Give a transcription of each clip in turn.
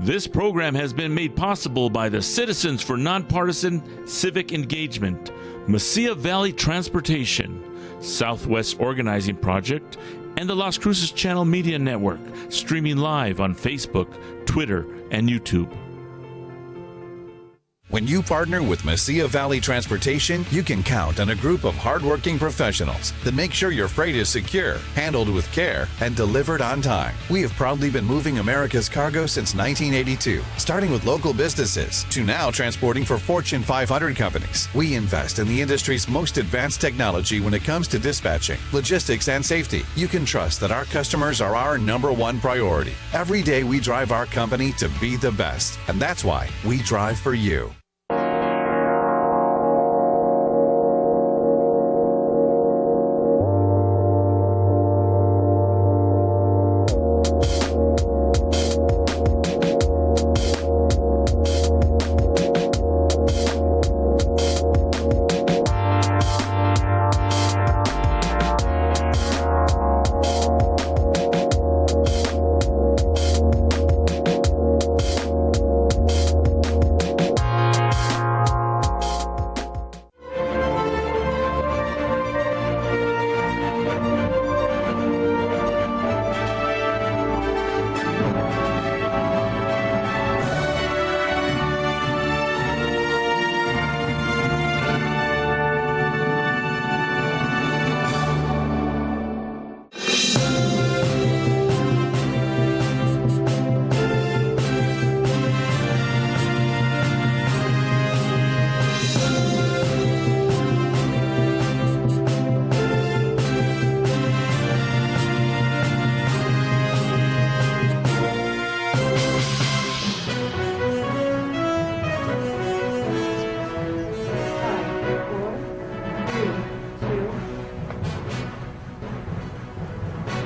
This program has been made possible by the Citizens for Nonpartisan Civic Engagement, Mesilla Valley Transportation, Southwest Organizing Project, and the Las Cruces Channel Media Network, streaming live on Facebook, Twitter, and YouTube. When you partner with Mesilla Valley Transportation, you can count on a group of hardworking professionals that make sure your freight is secure, handled with care, and delivered on time. We have proudly been moving America's cargo since 1982, starting with local businesses to now transporting for Fortune 500 companies. We invest in the industry's most advanced technology when it comes to dispatching, logistics, and safety. You can trust that our customers are our #1 priority. Every day we drive our company to be the best, and that's why we drive for you.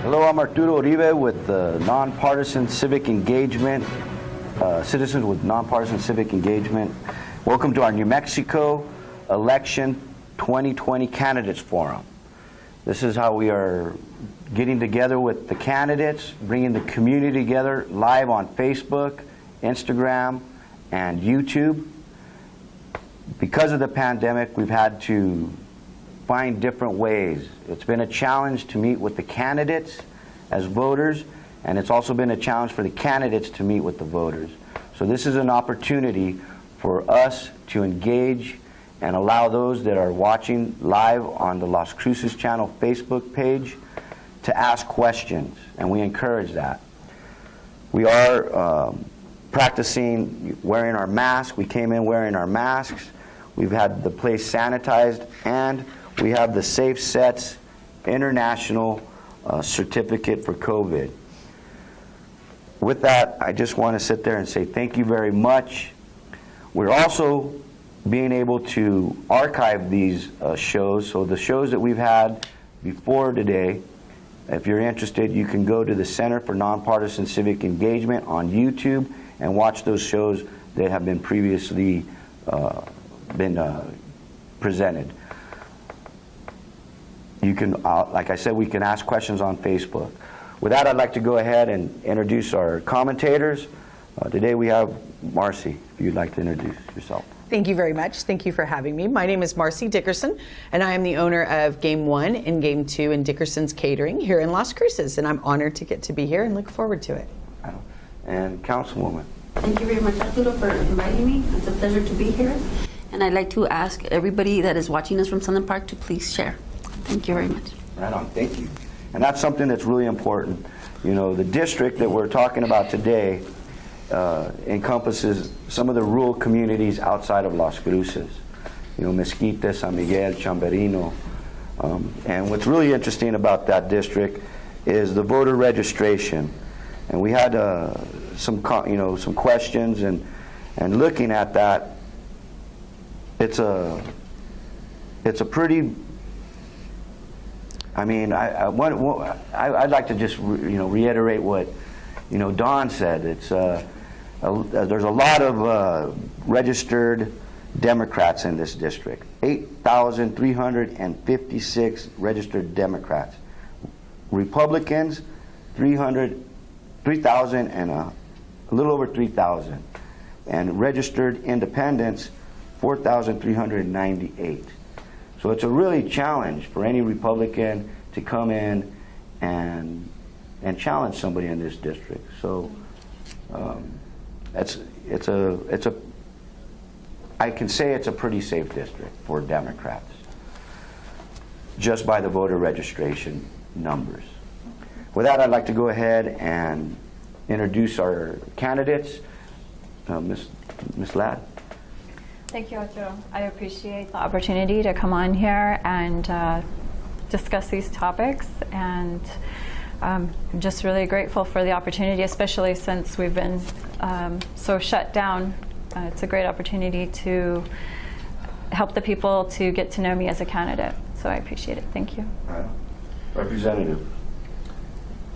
Hello, I'm Arturo Uribe with the Non-Partisan Civic Engagement, Citizens with Non-Partisan Civic Engagement. Welcome to our New Mexico Election 2020 Candidates Forum. This is how we are getting together with the candidates, bringing the community together live on Facebook, Instagram, and YouTube. Because of the pandemic, we've had to find different ways. It's been a challenge to meet with the candidates as voters, and it's also been a challenge for the candidates to meet with the voters. So this is an opportunity for us to engage and allow those that are watching live on the Las Cruces Channel Facebook page to ask questions, and we encourage that. We are practicing wearing our masks. We came in wearing our masks. We've had the place sanitized, and we have the Safe Sets International certificate for COVID. With that, I just want to sit there and say thank you very much. We're also being able to archive these shows. So the shows that we've had before today, if you're interested, you can go to the Center for Nonpartisan Civic Engagement on YouTube and watch those shows that have been previously presented. You can, like I said, we can ask questions on Facebook. With that, I'd like to go ahead and introduce our commentators. Today we have Marcy, if you'd like to introduce yourself. Thank you very much. Thank you for having me. My name is Marcy Dickerson, and I am the owner of Game 1 and Game 2 in Dickerson's Catering here in Las Cruces, and I'm honored to get to be here and look forward to it. And Councilwoman. Thank you very much, Arturo, for inviting me. It's a pleasure to be here. And I'd like to ask everybody that is watching us from Sunland Park to please share. Thank you very much. Right on. Thank you. And that's something that's really important. You know, the district that we're talking about today encompasses some of the rural communities outside of Las Cruces. You know, Mesquite, San Miguel, Chamberino. And what's really interesting about that district is the voter registration. And we had some questions, and looking at that, it's a pretty. I mean, I'd like to just reiterate what Don said. It's there's a lot of registered Democrats in this district. 8,356 registered Democrats. Republicans, 3,000 a little over 3,000. And registered independents, 4,398. So it's a really challenge for any Republican to come in and challenge somebody in this district. So I can say it's a pretty safe district for Democrats, just by the voter registration numbers. With that, I'd like to go ahead and introduce our candidates. Ms. Ladd. Thank you, Arturo. I appreciate the opportunity to come on here and discuss these topics, and I'm just really grateful for the opportunity, especially since we've been so shut down. It's a great opportunity to help the people to get to know me as a candidate, so I appreciate it. Thank you. Representative.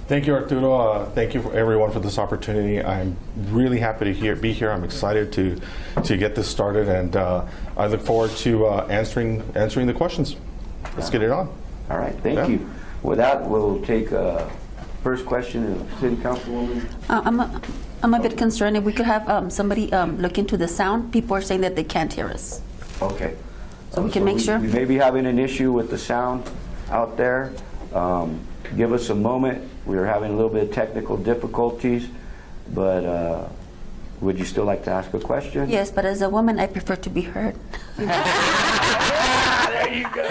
Thank you, Arturo. Thank you, everyone, for this opportunity. I'm really happy to be here. I'm excited to get this started, and I look forward to answering the questions. Let's get it on. All right, thank you. With that, we'll take first question of City Councilwoman. I'm a bit concerned if we could have somebody look into the sound. People are saying that they can't hear us. Okay. So we can make sure. We may be having an issue with the sound out there. Give us a moment. We are having a little bit of technical difficulties, but would you still like to ask a question? Yes, but as a woman, I prefer to be heard. There you go.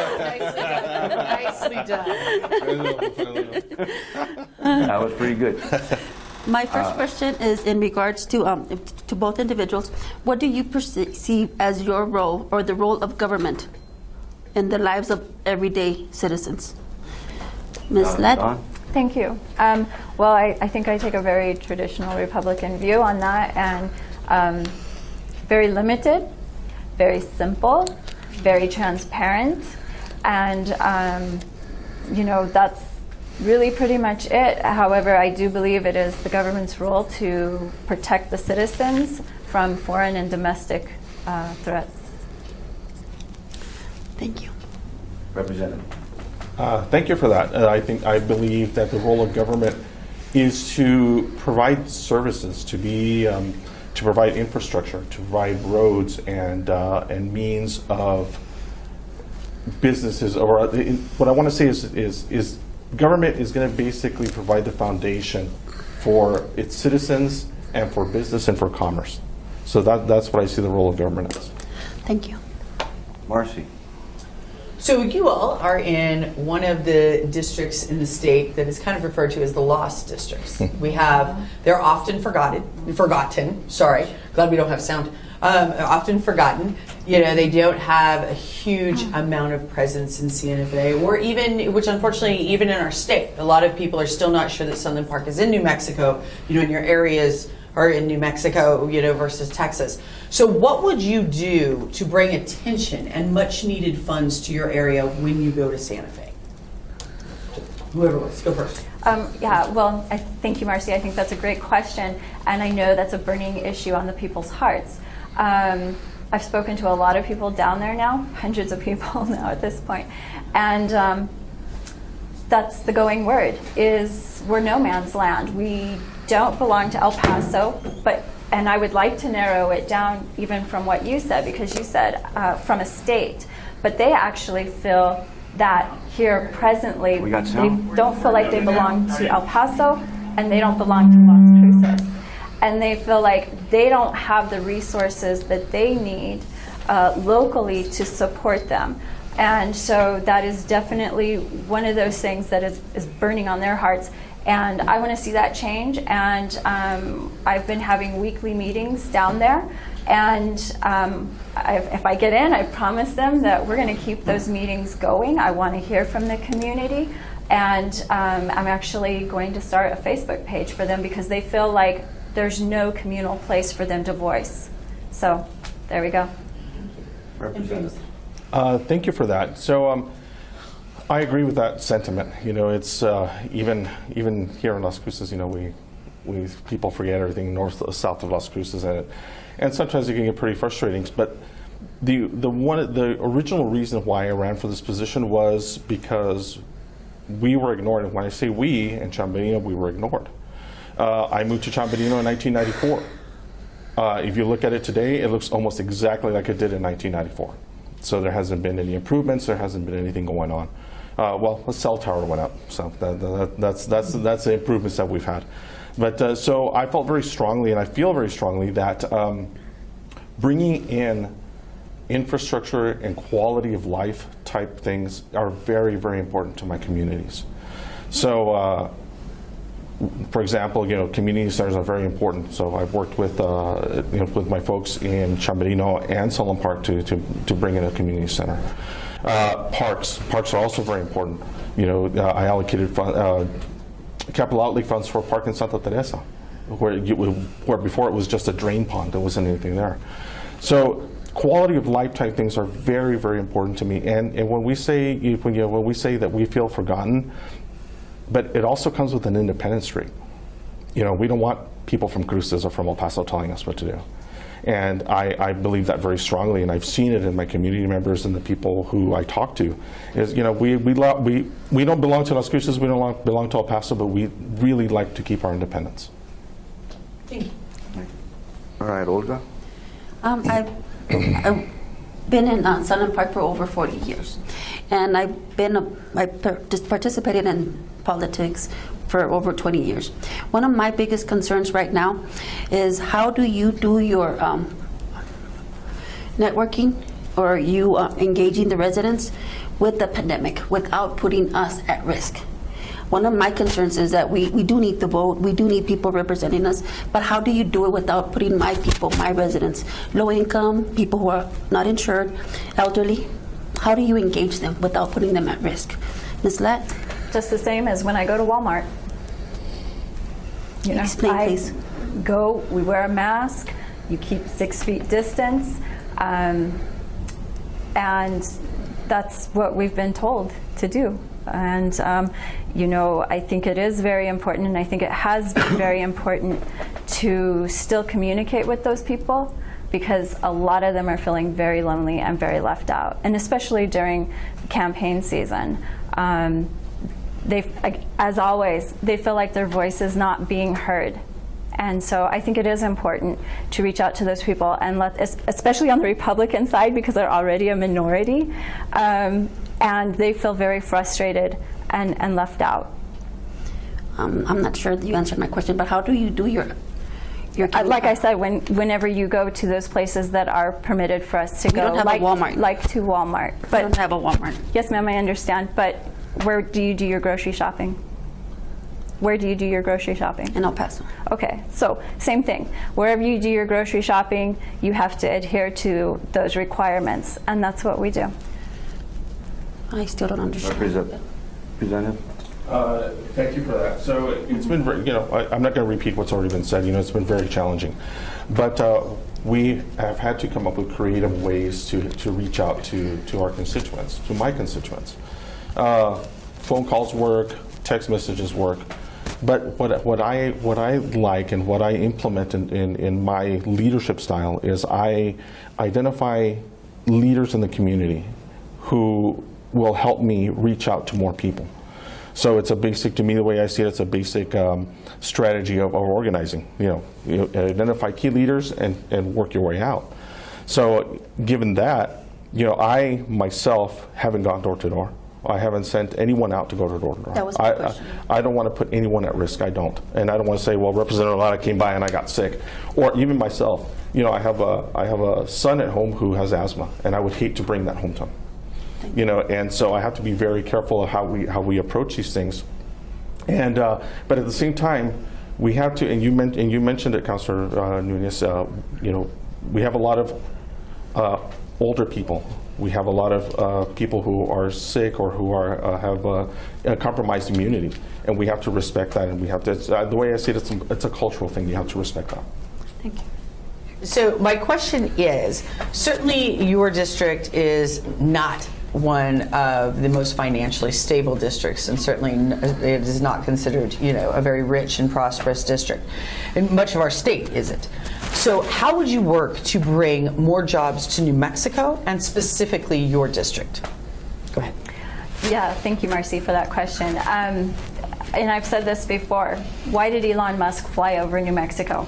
Nicely done. That was pretty good. My first question is in regards to both individuals. What do you perceive as your role or the role of government in the lives of everyday citizens? Ms. Lett? Don? Thank you. Well, I think I take a very traditional Republican view on that, and very limited, very simple, very transparent, and that's really pretty much it. However, I do believe it is the government's role to protect the citizens from foreign and domestic threats. Thank you. Representative. Thank you for that. I believe that the role of government is to provide services, to provide infrastructure, to provide roads and means of businesses. Or what I want to say is government is going to basically provide the foundation for its citizens and for business and for commerce. So that's what I see the role of government as. Thank you. Marcy. So you all are in one of the districts in the state that is kind of referred to as the lost districts. They're often forgotten, sorry, glad we don't have sound, often forgotten. They don't have a huge amount of presence in Santa Fe, or even, which unfortunately, even in our state, a lot of people are still not sure that Sunland Park is in New Mexico, in your areas, or in New Mexico, versus Texas. So what would you do to bring attention and much needed funds to your area when you go to Santa Fe? Whoever wants, go first. Well, thank you, Marcy. I think that's a great question, and I know that's a burning issue on the people's hearts. I've spoken to a lot of people down there now, hundreds of people now at this point, and that's the going word, is we're no man's land. We don't belong to El Paso, and I would like to narrow it down even from what you said, because you said from a state, but they actually feel that here presently, they don't feel like they belong to El Paso, and they don't belong to Las Cruces. And they feel like they don't have the resources that they need locally to support them. And so that is definitely one of those things that is burning on their hearts. And I want to see that change. And I've been having weekly meetings down there. And if I get in, I promise them that we're going to keep those meetings going. I want to hear from the community. And I'm actually going to start a Facebook page for them, because they feel like there's no communal place for them to voice. So there we go. Thank you for that. So I agree with that sentiment. It's even here in Las Cruces, we people forget everything north south of Las Cruces, and sometimes it can get pretty frustrating. But the original reason why I ran for this position was because we were ignored. And when I say we in Chambania, we were ignored. I moved to Chamberino in 1994. If you look at it today, it looks almost exactly like it did in 1994. So there hasn't been any improvements. There hasn't been anything going on. Well, the cell tower went up, so that's the improvements that we've had. But so I felt very strongly, and I feel very strongly that bringing in infrastructure and quality of life type things are very, very important to my communities. So, for example, community centers are very important. So I've worked with with my folks in Chamberino and Solon Park to bring in a community center. Parks are also very important. I allocated capital outlay funds for a park in Santa Teresa, where before it was just a drain pond. There wasn't anything there. So quality of life type things are very, very important to me. And when we say that we feel forgotten, but it also comes with an independent streak. We don't want people from Cruces or from El Paso telling us what to do. And I believe that very strongly, and I've seen it in my community members and the people who I talk to. Is we don't belong to Las Cruces, we don't belong to El Paso, but we really like to keep our independence. Thank you. All right, Olga. I've been in Solon Park for over 40 years, and I participated in politics for over 20 years. One of my biggest concerns right now is how do you do your networking, or you engaging the residents with the pandemic without putting us at risk? One of my concerns is that we do need the vote, we do need people representing us, but how do you do it without putting my people, my residents, low income, people who are not insured, elderly? How do you engage them without putting them at risk? Ms. Lett? Just the same as when I go to Walmart. Explain, please. We wear a mask, you keep 6 feet distance, and that's what we've been told to do. And I think it is very important, and I think it has been very important to still communicate with those people, because a lot of them are feeling very lonely and very left out, and especially during the campaign season. As always, they feel like their voice is not being heard. And so I think it is important to reach out to those people, and especially on the Republican side, because they're already a minority, and they feel very frustrated and left out. I'm not sure that you answered my question, but how do you do your like I said, whenever you go to those places that are permitted for us to go, don't have a Walmart. Like to Walmart. But don't have a Walmart. Yes, ma'am, I understand. But where do you do your grocery shopping? Where do you do your grocery shopping? In El Paso. Okay, so same thing. Wherever you do your grocery shopping, you have to adhere to those requirements, and that's what we do. I still don't understand. Representative? Thank you for that. So it's been, I'm not going to repeat what's already been said. It's been very challenging, but we have had to come up with creative ways to reach out to our constituents, to my constituents. Phone calls work, text messages work, but what I like and what I implement in my leadership style is I identify leaders in the community who will help me reach out to more people. So it's a basic, to me, the way I see it, it's a basic strategy of organizing. You identify key leaders and work your way out. So given that, I myself haven't gone door to door. I haven't sent anyone out to go to door to door. That was my question. I don't want to put anyone at risk. I don't, and I don't want to say, well, Representative Lara came by and I got sick, or even myself. I have a son at home who has asthma, and I would hate to bring that home to him. And so I have to be very careful of how we approach these things. And but at the same time, we have to. And you mentioned it, Councilor Nunez. We have a lot of older people. We have a lot of people who are sick or who have a compromised immunity, and we have to respect that. And we have to. The way I see it, it's a cultural thing. You have to respect that. Thank you. So my question is, certainly your district is not one of the most financially stable districts, and certainly it is not considered, a very rich and prosperous district. And much of our state isn't. So how would you work to bring more jobs to New Mexico, and specifically your district? Go ahead. Yeah, thank you, Marcy, for that question. and I've said this before, why did Elon Musk fly over New Mexico?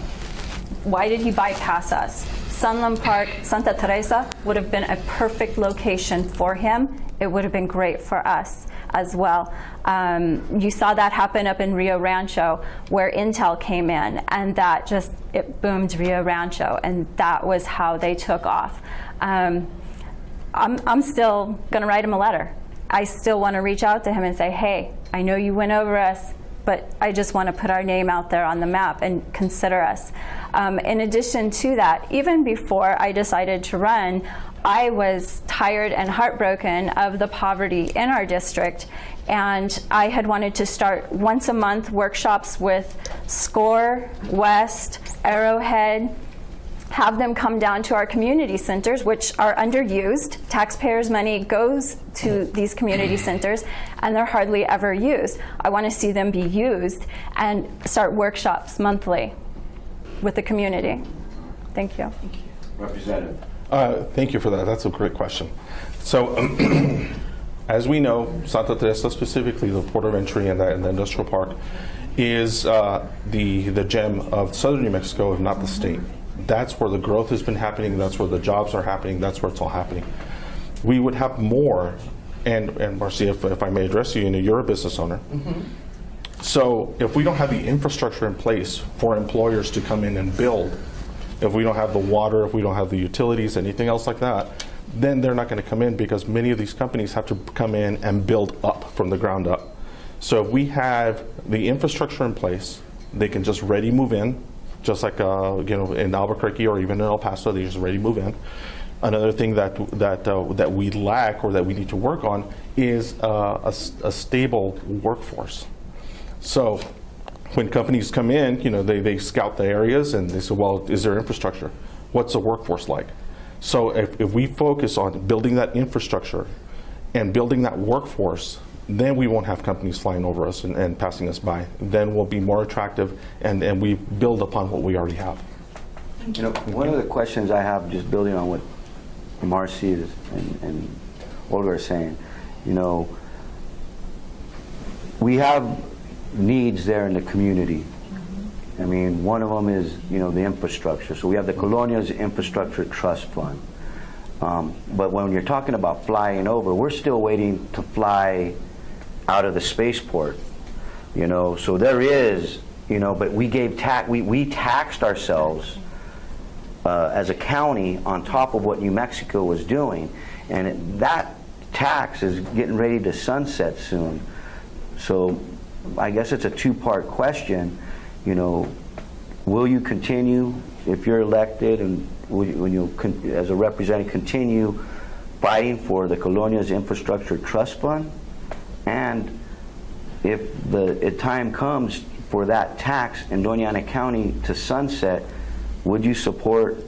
Why did he bypass us? Sunland Park, Santa Teresa would have been a perfect location for him. It would have been great for us as well. You saw that happen up in Rio Rancho where Intel came in, and that just, it boomed Rio Rancho, and that was how they took off. I'm still going to write him a letter. I still want to reach out to him and say, hey, I know you went over us, but I just want to put our name out there on the map and consider us. In addition to that, even before I decided to run, I was tired and heartbroken of the poverty in our district, and I had wanted to start once a month workshops with SCORE, West, Arrowhead, have them come down to our community centers, which are underused. Taxpayers' money goes to these community centers, and they're hardly ever used. I want to see them be used and start workshops monthly with the community. Thank you. Representative. Thank you for that. That's a great question. So, as we know, Santa Teresa, specifically the port of entry and the industrial park, is the gem of southern New Mexico, if not the state. That's where the growth has been happening. That's where the jobs are happening. That's where it's all happening. We would have more, and Marcia, if I may address you, you're a business owner. Mm-hmm. So if we don't have the infrastructure in place for employers to come in and build, if we don't have the water, if we don't have the utilities, anything else like that, then they're not going to come in, because many of these companies have to come in and build up from the ground up. So if we have the infrastructure in place, they can just ready move in, just like in Albuquerque or even in El Paso, they just ready move in. Another thing that we lack or that we need to work on is a stable workforce. So when companies come in, they scout the areas and they say, well, is there infrastructure? What's the workforce like? So if we focus on building that infrastructure and building that workforce, then we won't have companies flying over us and passing us by. Then we'll be more attractive, and we build upon what we already have. One of the questions I have, just building on what Marcy and Olga are saying, we have needs there in the community. I mean, one of them is, the infrastructure. So we have the Colonia's Infrastructure Trust Fund. But when you're talking about flying over, we're still waiting to fly out of the spaceport, so there is, but we gave we taxed ourselves as a county on top of what New Mexico was doing, and that tax is getting ready to sunset soon. So I guess it's a two-part question. Will you continue, if you're elected, and when you as a representative continue fighting for the Colonia's Infrastructure Trust Fund? And if the time comes for that tax in Doña Ana County to sunset, would you support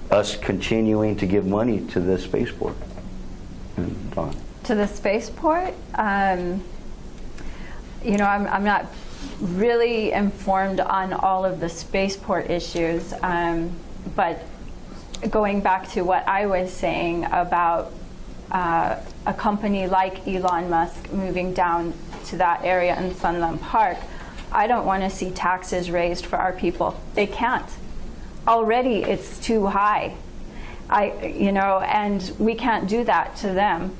us continuing to give money to the spaceport? Dawn. To the spaceport? I'm not really informed on all of the spaceport issues, but going back to what I was saying about a company like Elon Musk moving down to that area in Sunland Park, I don't want to see taxes raised for our people. They can't. Already it's too high. And we can't do that to them.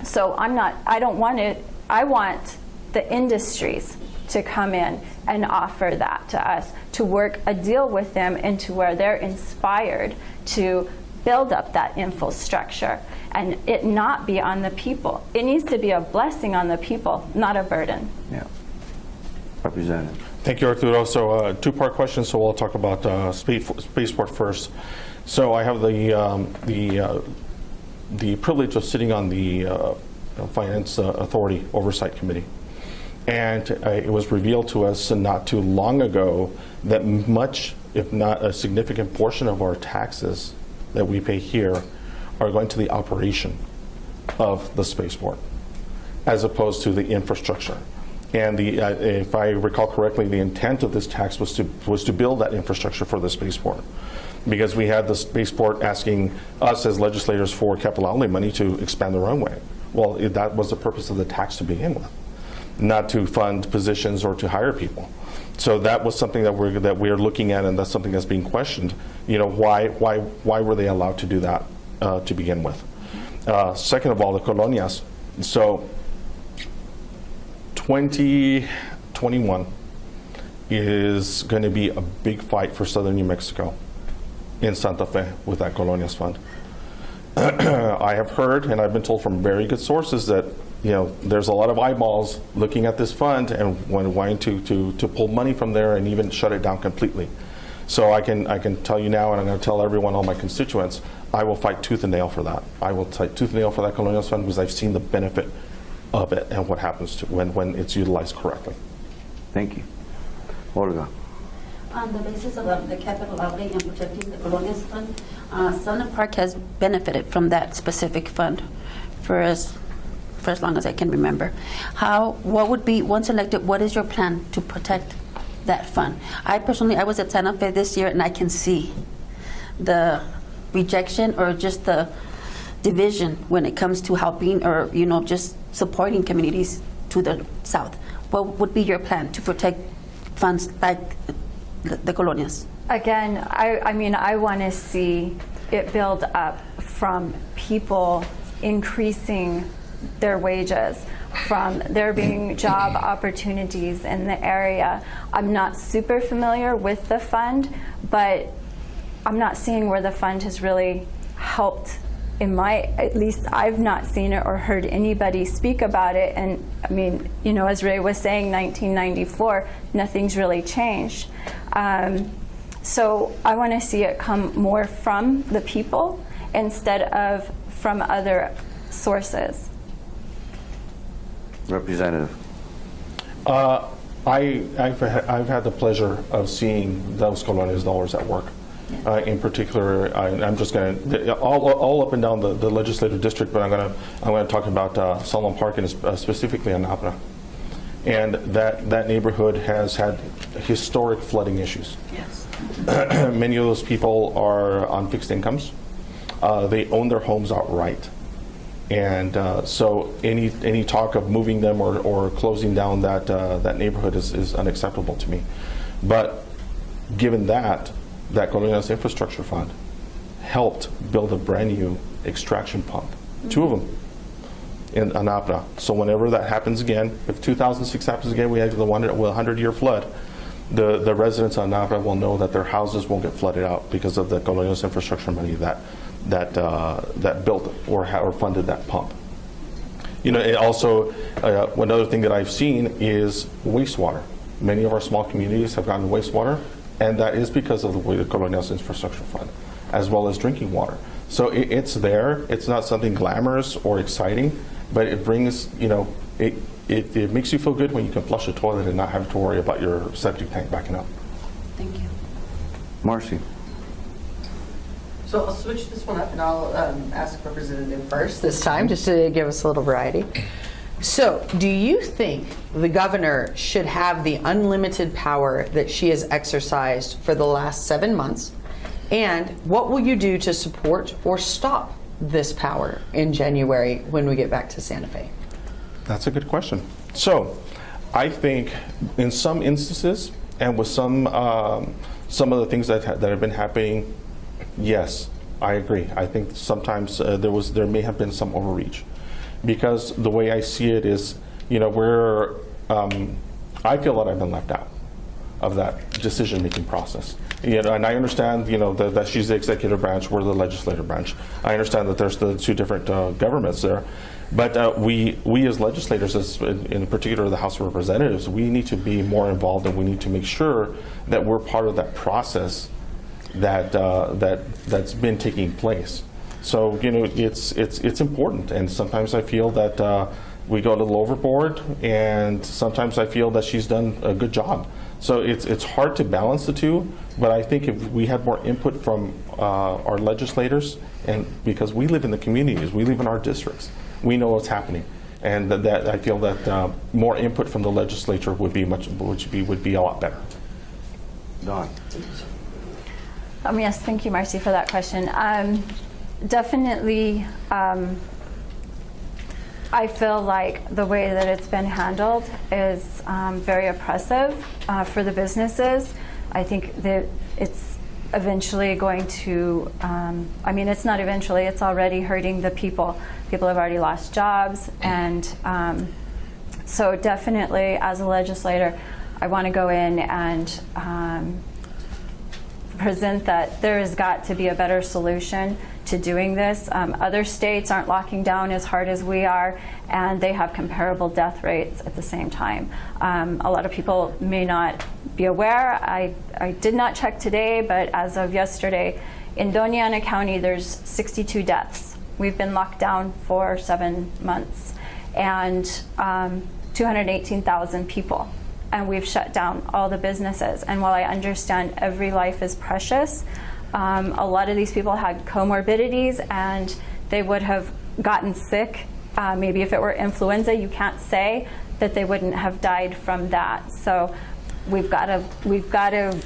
So I don't want it. I want the industries to come in and offer that to us, to work a deal with them into where they're inspired to build up that infrastructure and it not be on the people. It needs to be a blessing on the people, not a burden. Yeah. Representative. Thank you, Arturo. So two-part question, so we'll talk about spaceport first. So I have the privilege of sitting on the Finance Authority Oversight Committee. And it was revealed to us not too long ago that much, if not a significant portion of our taxes that we pay here are going to the operation of the spaceport, as opposed to the infrastructure. And if I recall correctly, the intent of this tax was to build that infrastructure for the spaceport, because we had the spaceport asking us as legislators for capital outlay money to expand the runway. Well, that was the purpose of the tax to begin with. not to fund positions or to hire people. So that was something that we're looking at, and that's something that's being questioned. Why were they allowed to do that to begin with? Second of all, the colonias. So 2021 is going to be a big fight for southern New Mexico in Santa Fe with that colonias fund. I have heard, and I've been told from very good sources, that there's a lot of eyeballs looking at this fund and wanting to pull money from there and even shut it down completely. So I can tell you now, and I'm going to tell everyone, all my constituents, I will fight tooth and nail for that. I will fight tooth and nail for that colonials fund, because I've seen the benefit of it and what happens to when it's utilized correctly. Thank you. Olga. On the basis of the capital outlay and protecting the colonials fund, Sunland Park has benefited from that specific fund for as long as I can remember. What would be, once elected, what is your plan to protect that fund? I was at Santa Fe this year, and I can see the rejection or just the division when it comes to helping or just supporting communities to the south. What would be your plan to protect funds like the colonias? Again, I want to see it build up from people increasing their wages, from there being job opportunities in the area. I'm not super familiar with the fund, but I'm not seeing where the fund has really helped. At least I've not seen it or heard anybody speak about it. And as Ray was saying, 1994, nothing's really changed. So I want to see it come more from the people instead of from other sources. Representative. I've had the pleasure of seeing those colonias dollars at work. In particular, I'm just going to all up and down the legislative district, but I'm going to talk about Sunland Park and specifically Anapra. And that neighborhood has had historic flooding issues. Yes. Many of those people are on fixed incomes. They own their homes outright. And so any talk of moving them or closing down that neighborhood is unacceptable to me. But given that Colonias Infrastructure Fund helped build a brand new extraction pump, two of them in Anapra. So whenever that happens again, if 2006 happens again, we have the 100-year flood, the residents of Anapra will know that their houses won't get flooded out because of the Colonias Infrastructure money that built or funded that pump. It also, another thing that I've seen is wastewater. Many of our small communities have gotten wastewater, and that is because of the way the Colonias Infrastructure Fund, as well as drinking water. So it's there. It's not something glamorous or exciting, but it brings, it makes you feel good when you can flush a toilet and not have to worry about your septic tank backing up. Thank you. Marcy. So I'll switch this one up, and I'll ask Representative first this time, just to give us a little variety. So, do you think the governor should have the unlimited power that she has exercised for the last 7 months? And what will you do to support or stop this power in January when we get back to Santa Fe? That's a good question. So, I think in some instances, and with some of the things that have been happening, yes, I agree. I think sometimes there may have been some overreach. Because the way I see it is, I feel that I've been left out of that decision-making process. And I understand, that she's the executive branch, we're the legislative branch. I understand that there's the two different governments there. But we as legislators, in particular the House of Representatives, we need to be more involved, and we need to make sure that we're part of that process that's been taking place. So it's important, and sometimes I feel that we go a little overboard, and sometimes I feel that she's done a good job. So it's hard to balance the two, but I think if we had more input from our legislators, and because we live in the communities, we live in our districts, we know what's happening, and that I feel that more input from the legislature would be a lot better. Dawn. Yes, thank you, Marcy, for that question. Definitely, I feel like the way that it's been handled is very oppressive for the businesses. I think that it's eventually going to, I mean, it's not eventually, it's already hurting the people. People have already lost jobs, and so definitely as a legislator, I want to go in and present that there has got to be a better solution to doing this. Other states aren't locking down as hard as we are, and they have comparable death rates at the same time. A lot of people may not be aware. I did not check today, but as of yesterday, in Doña Ana County, there's 62 deaths. We've been locked down for 7 months, and 218,000 people. And we've shut down all the businesses. And while I understand every life is precious, a lot of these people had comorbidities, and they would have gotten sick. Maybe if it were influenza, you can't say that they wouldn't have died from that. So we've got to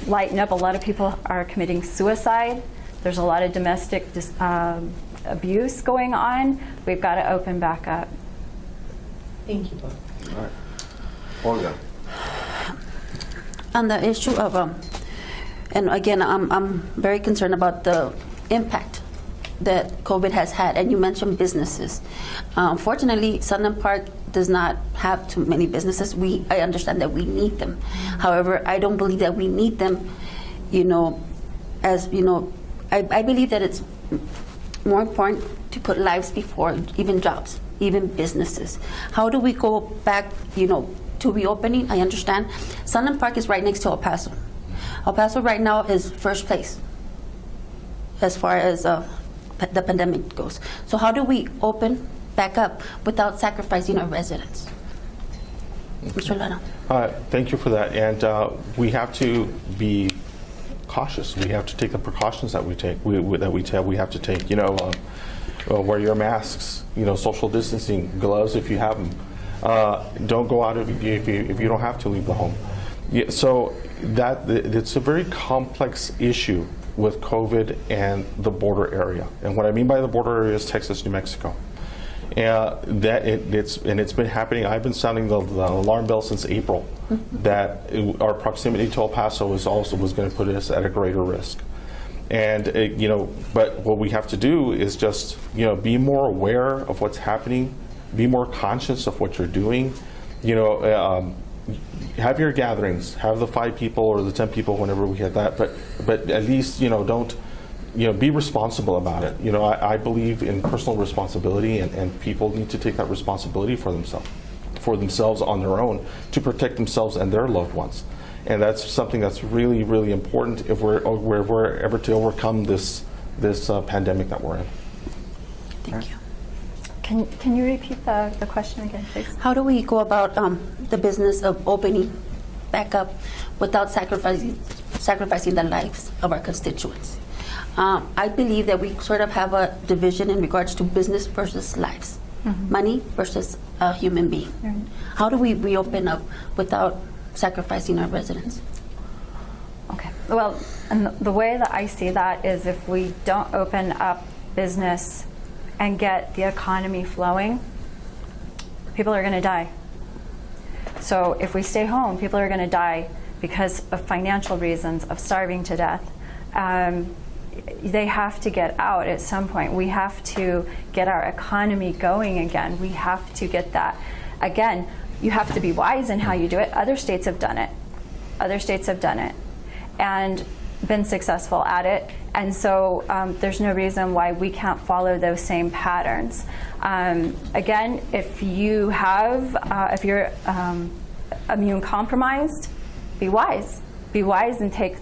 lighten up. A lot of people are committing suicide. There's a lot of domestic abuse going on. We've got to open back up. Thank you both. All right. Olga. On the issue of, and again, I'm very concerned about the impact that COVID has had, and you mentioned businesses. Fortunately, Sunland Park does not have too many businesses. I understand that we need them. However, I don't believe that we need them, I believe that it's more important to put lives before even jobs, even businesses. How do we go back, to reopening? I understand. Sunland Park is right next to El Paso. El Paso right now is first place as far as the pandemic goes. So how do we open back up without sacrificing our residents? Mr. Lano. Thank you for that. And we have to be cautious. We have to take the precautions that we take. We have to take. Wear your masks. Social distancing, gloves if you have them. Don't go out if you don't have to leave the home. Yeah, so it's a very complex issue with COVID and the border area. And what I mean by the border area is Texas, New Mexico. And it's been happening. I've been sounding the alarm bell since April that our proximity to El Paso was going to put us at a greater risk. And but what we have to do is just be more aware of what's happening, be more conscious of what you're doing. Have your gatherings, have the 5 people or the 10 people whenever we get that, but at least don't be responsible about it. I believe in personal responsibility, and people need to take that responsibility for themselves on their own to protect themselves and their loved ones. And that's something that's really, really important if we're ever to overcome this pandemic that we're in. Thank you. Can you repeat the question again, please? How do we go about the business of opening back up without sacrificing the lives of our constituents? I believe that we sort of have a division in regards to business versus lives, money versus a human being. Right. How do we reopen up without sacrificing our residents? Okay. Well, and the way that I see that is if we don't open up business and get the economy flowing, people are going to die. So if we stay home, people are going to die because of financial reasons, of starving to death. They have to get out at some point. We have to get our economy going again. We have to get that. Again, you have to be wise in how you do it. Other states have done it. And been successful at it. And so there's no reason why we can't follow those same patterns. Again, if you're immune compromised, be wise. Be wise and take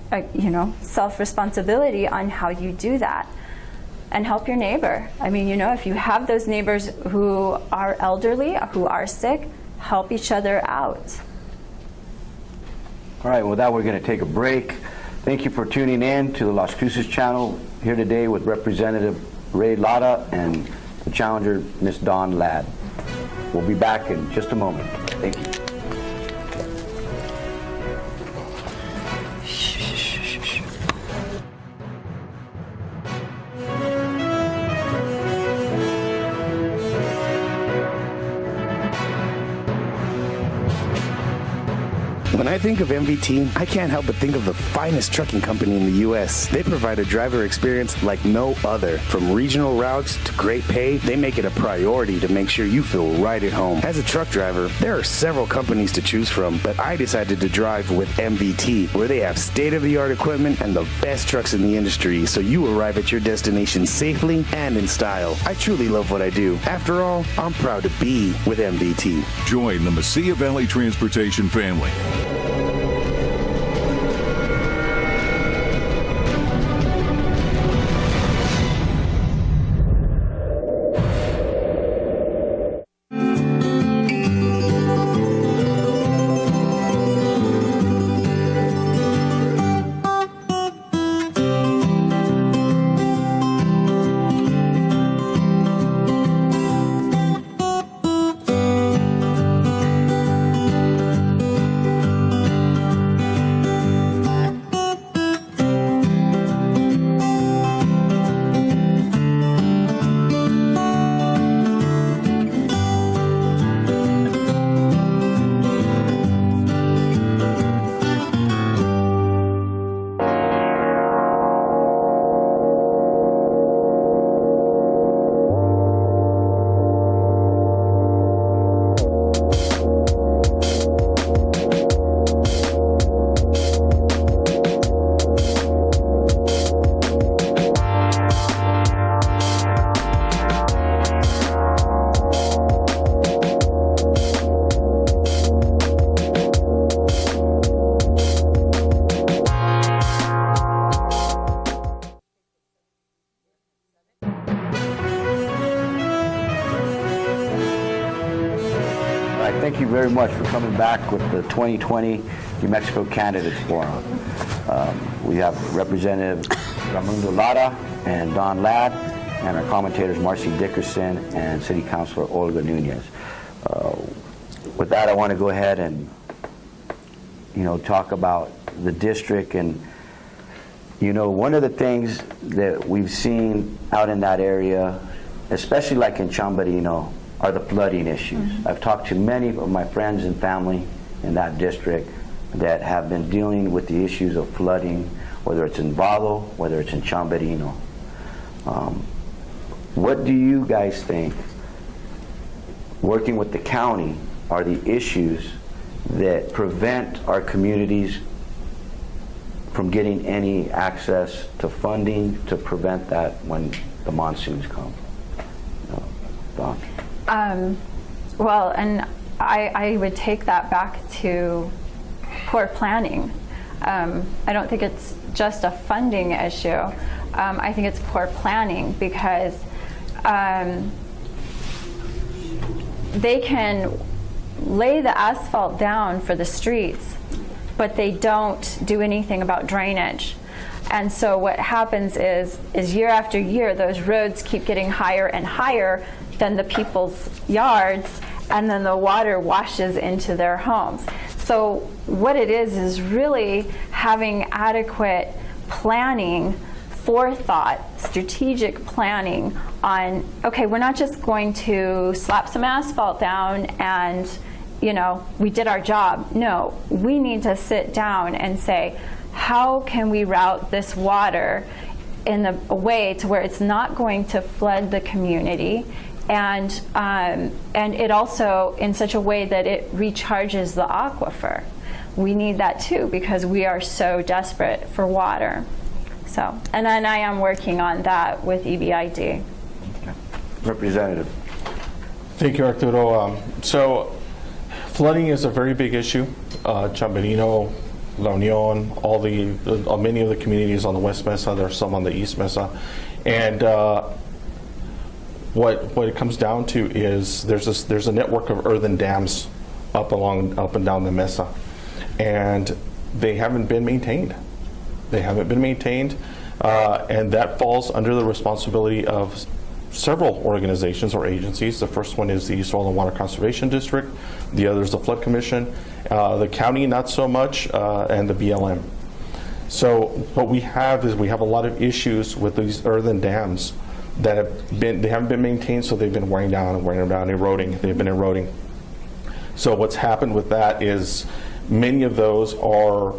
self-responsibility on how you do that, and help your neighbor. I mean, if you have those neighbors who are elderly, who are sick, help each other out. All right, with that, we're going to take a break. Thank you for tuning in to the Las Cruces channel, here today with Representative Ray Lara and the challenger, Miss Dawn Ladd. We'll be back in just a moment. Thank you. When I think of MVT, I can't help but think of the finest trucking company in the U.S. They provide a driver experience like no other. From regional routes to great pay, they make it a priority to make sure you feel right at home. As a truck driver, there are several companies to choose from, but I decided to drive with MVT, where they have state-of-the-art equipment and the best trucks in the industry, so you arrive at your destination safely and in style. I truly love what I do. After all, I'm proud to be with MVT. Join the Mesilla Valley Transportation family. Thank you very much for coming back with the 2020 New Mexico Candidates Forum. We have Representative Raimundo Lara and Don Ladd, and our commentators Marcy Dickerson and City Councilor Olga Nunez. With that, I want to go ahead and talk about the district. And one of the things that we've seen out in that area, especially like in Chamberino, are the flooding issues. I've talked to many of my friends and family in that district that have been dealing with the issues of flooding, whether it's in Vado, whether it's in Chamberino. What do you guys think, working with the county, are the issues that prevent our communities from getting any access to funding to prevent that when the monsoons come? Don? Well, and I would take that back to poor planning. I don't think it's just a funding issue. I think it's poor planning because they can lay the asphalt down for the streets, but they don't do anything about drainage. And so what happens is year after year, those roads keep getting higher and higher than the people's yards, and then the water washes into their homes. So what it is really having adequate planning, forethought, strategic planning on, okay, we're not just going to slap some asphalt down and, we did our job. No, we need to sit down and say, how can we route this water in a way to where it's not going to flood the community, and it also in such a way that it recharges the aquifer. We need that too because we are so desperate for water. So, and then I am working on that with EBID. Okay. Representative. Thank you, Arturo. So flooding is a very big issue. Chamberino, La Union, many of the communities on the West Mesa, there's some on the East Mesa. And what it comes down to is there's a network of earthen dams up and down the Mesa, and they haven't been maintained. And that falls under the responsibility of several organizations or agencies. The first one is the East Oil and Water Conservation District. The other is the Flood Commission. The county, not so much, and the BLM. So what we have is a lot of issues with these earthen dams that haven't been maintained, so they've been wearing down, eroding. They've been eroding. So what's happened with that is Many of those are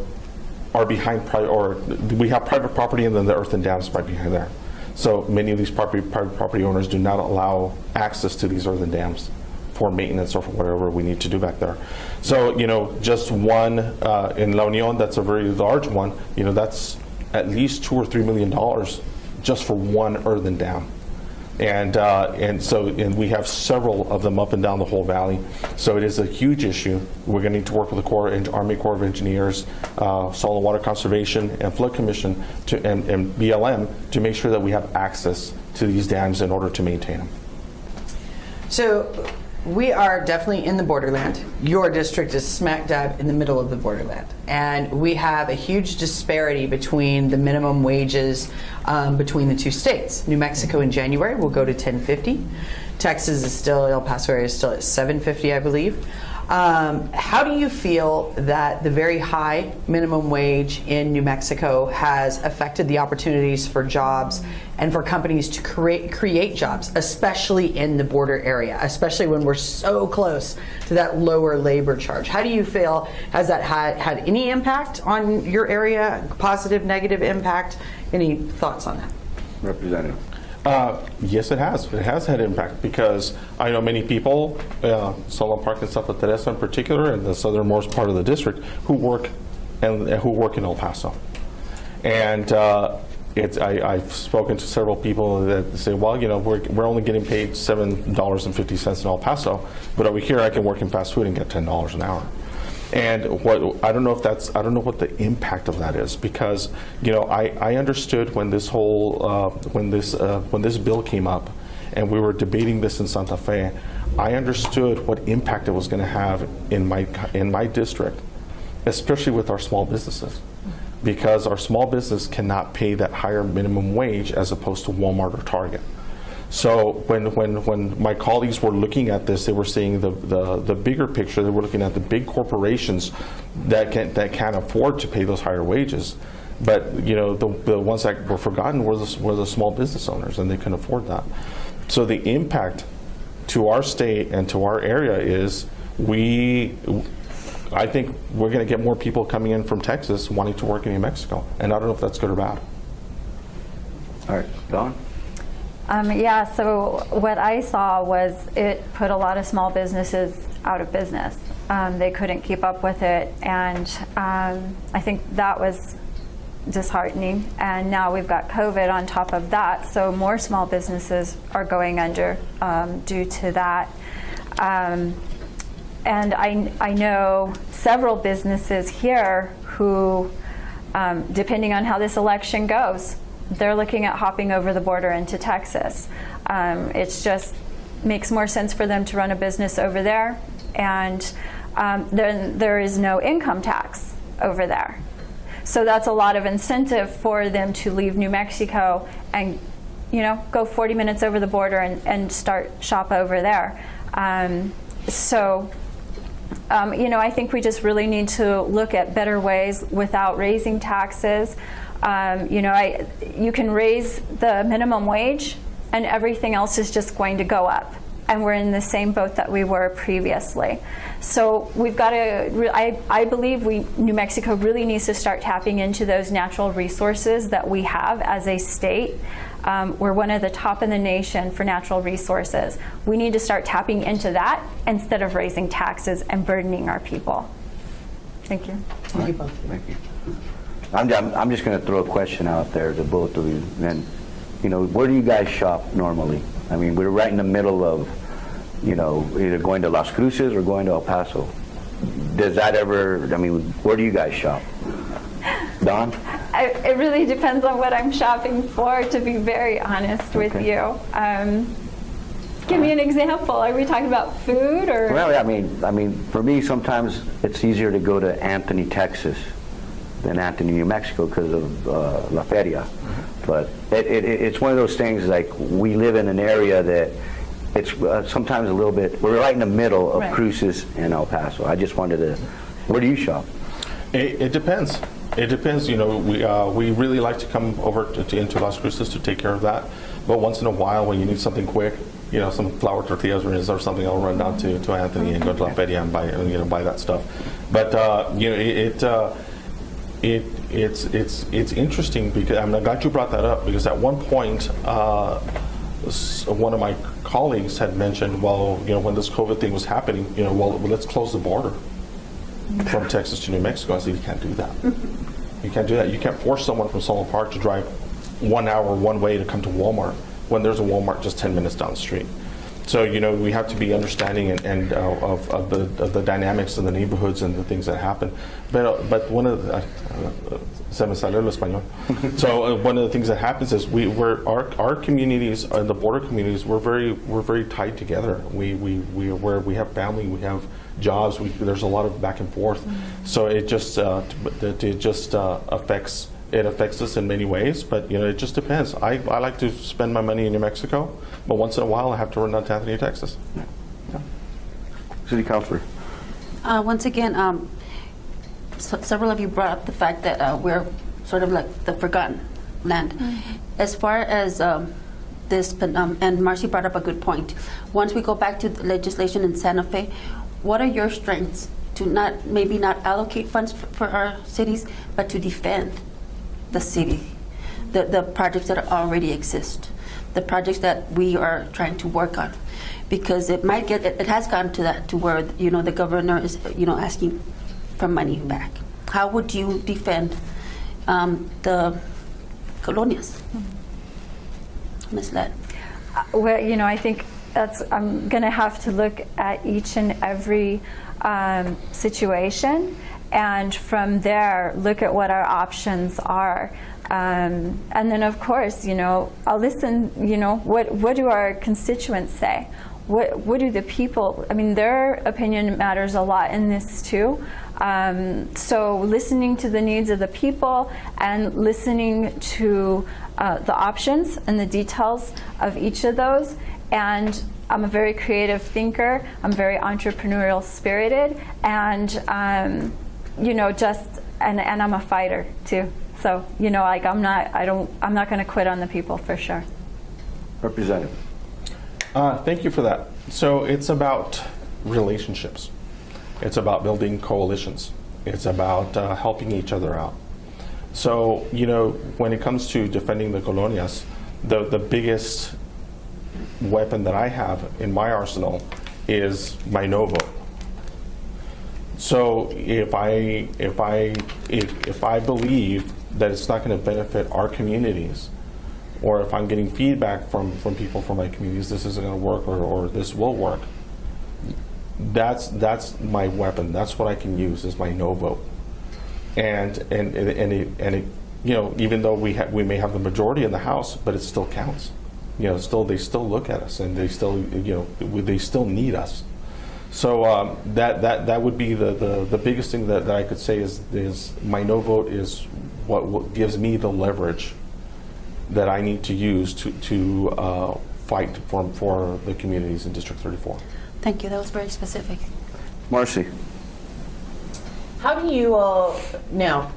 behind, or we have private property and then the earthen dams right behind there. So many of these private property owners do not allow access to these earthen dams for maintenance or for whatever we need to do back there. So, just one in La Union, that's a very large one, that's at least $2 or $3 million just for one earthen dam. And we have several of them up and down the whole valley. So it is a huge issue. We're going to need to work with the Army Corps of Engineers, Soil and Water Conservation, and Flood Commission and BLM to make sure that we have access to these dams in order to maintain them. So we are definitely in the borderland. Your district is smack dab in the middle of the borderland. And we have a huge disparity between the minimum wages between the two states. New Mexico in January will go to $10.50. Texas is still, El Paso area is still at $7.50, I believe. How do you feel that the very high minimum wage in New Mexico has affected the opportunities for jobs and for companies to create jobs, especially in the border area, especially when we're so close to that lower labor charge? How do you feel? Has that had any impact on your area? Positive, negative impact? Any thoughts on that? Representative. Yes, it has. It has had impact because I know many people, Solon Park and Santa Teresa in particular, and the southernmost part of the district, who work in El Paso. And I've spoken to several people that say, well, we're only getting paid $7.50 in El Paso, but over here I can work in fast food and get $10 an hour. And I don't know what the impact of that is, because I understood when this whole when this bill came up and we were debating this in Santa Fe, I understood what impact it was going to have in my district, especially with our small businesses, because our small business cannot pay that higher minimum wage as opposed to Walmart or Target. So when my colleagues were looking at this, they were seeing the bigger picture. They were looking at the big corporations that can't afford to pay those higher wages. But the ones that were forgotten were the small business owners, and they couldn't afford that. So the impact to our state and to our area is I think we're going to get more people coming in from Texas wanting to work in New Mexico, and I don't know if that's good or bad. All right, Dawn? Yeah, so what I saw was it put a lot of small businesses out of business. They couldn't keep up with it, and I think that was disheartening. And now we've got COVID on top of that, so more small businesses are going under due to that. And I know several businesses here who, depending on how this election goes, they're looking at hopping over the border into Texas. It just makes more sense for them to run a business over there, and then there is no income tax over there. So that's a lot of incentive for them to leave New Mexico and go 40 minutes over the border and start shop over there. I think we just really need to look at better ways without raising taxes. You can raise the minimum wage and everything else is just going to go up. And we're in the same boat that we were previously. So we've got to, I believe New Mexico really needs to start tapping into those natural resources that we have as a state. We're one of the top in the nation for natural resources. We need to start tapping into that instead of raising taxes and burdening our people. Thank you. Thank you both. Thank you. I'm just going to throw a question out there to both of you. And, where do you guys shop normally? I mean, we're right in the middle of, either going to Las Cruces or going to El Paso. Does that where do you guys shop? Dawn? It really depends on what I'm shopping for, to be very honest with you. Give me an example. Are we talking about food or? Well, I mean, for me, sometimes it's easier to go to Anthony, Texas, than Anthony, New Mexico, because of La Feria. Mm-hmm. But it's one of those things, like, we live in an area that it's sometimes a little bit, we're right in the middle of Cruces and El Paso. I just wanted to, where do you shop? It depends. It depends. We really like to come over into Las Cruces to take care of that. But once in a while, when you need something quick, some flour tortillas or something, I'll run down to Anthony and go to La Feria and buy that stuff. But it's interesting because I'm glad you brought that up, because at one point one of my colleagues had mentioned, well, when this COVID thing was happening, well, let's close the border from Texas to New Mexico. I said, you can't do that. You can't do that. You can't force someone from Solon Park to drive 1 hour one way to come to Walmart when there's a Walmart just 10 minutes down the street. So we have to be understanding and of the dynamics of the neighborhoods and the things that happen. But one of the se me salió el español. So one of the things that happens is our communities, the border communities, we're very tied together. We have family, we have jobs. There's a lot of back and forth. So it just affects. It affects us in many ways, but it just depends. I like to spend my money in New Mexico, but once in a while I have to run down to Anthony, Texas. Yeah. City Councilor. Once again, several of you brought up the fact that we're sort of like the forgotten land. As far as this, and Marcy brought up a good point. Once we go back to the legislation in Santa Fe, what are your strengths to maybe not allocate funds for our cities, but to defend the city, the projects that already exist, the projects that we are trying to work on, because it has gotten to that, to where the governor is asking for money back. How would you defend the colonias, Ms. Lett? Well, I think I'm going to have to look at each and every situation, and from there look at what our options are, and then of course I'll listen. What do our constituents say? What do the people? I mean, their opinion matters a lot in this too. So listening to the needs of the people and listening to the options and the details of each of those. And I'm a very creative thinker. I'm very entrepreneurial spirited, and and I'm a fighter too. So I'm not going to quit on the people for sure. Representative. Thank you for that. So it's about relationships. It's about building coalitions. It's about helping each other out. So when it comes to defending the colonias, the biggest weapon that I have in my arsenal is my no vote. So if I believe that it's not going to benefit our communities, or if I'm getting feedback from people from my communities, this isn't going to work, or this will work, that's my weapon. That's what I can use, is my no vote. And even though we may have the majority in the House, but it still counts. They still look at us, and they still need us. So that would be the biggest thing that I could say is my no vote is what gives me the leverage that I need to use to fight for the communities in District 34. Thank you. That was very specific. Marcy. How do you all now?